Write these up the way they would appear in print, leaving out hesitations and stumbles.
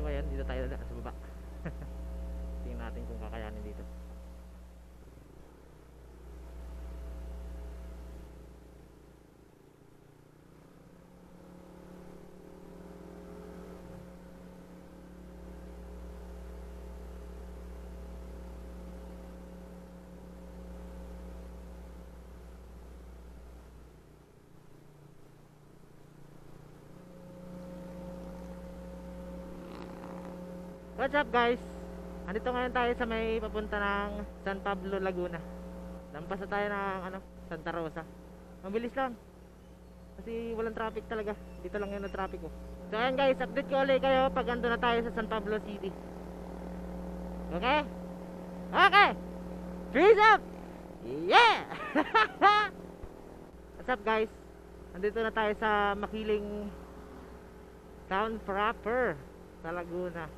So ayan, dito tayo sa baba. Tingnan natin kung kakayanin dito. What's up guys? Andito ngayon tayo sa may papunta ng San Pablo, Laguna. Lampas na tayo ng Santa Rosa. Mabilis lang. Kasi walang traffic talaga. Dito lang yun ang traffic ko. So ayan guys, update ko ulit kayo pag ando na tayo sa San Pablo City. Okay? Okay! Freeze up! Yeah! What's up guys? Andito na tayo sa Makiling Town proper sa Laguna.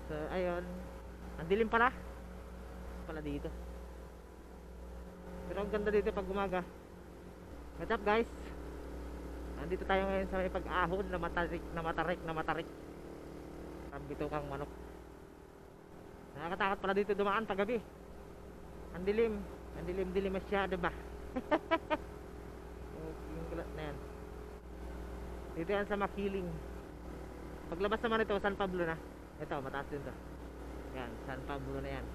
So ayun, ang dilim pala dito. Pero ang ganda dito pag umaga. What's up guys? Nandito tayo ngayon sa may pag-ahon na matarik. Ang bitukang manok. Nakakatakot pala dito dumaan pag gabi. Ang dilim masyado ba? Yung gulat na yan. Dito yan sa Makiling. Paglabas naman ito, San Pablo na. Ito, mataas din to. Yan, San Pablo na yan.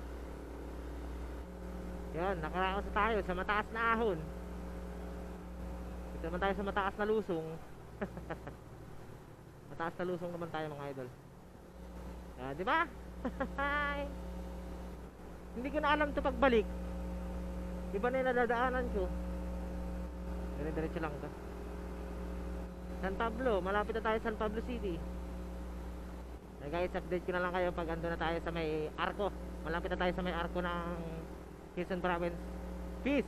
Yan, nakaraos na tayo sa mataas na ahon. Dito naman tayo sa mataas na lusong. Mataas na lusong naman tayo mga idol. Di ba? Hindi ko na alam to pagbalik. Iba na yung nadadaanan ko. Diretso lang to. San Pablo, malapit na tayo San Pablo City. Guys, update ko na lang kayo pag ando na tayo sa may arko. Malapit na tayo sa may arko ng Quezon Province. Peace!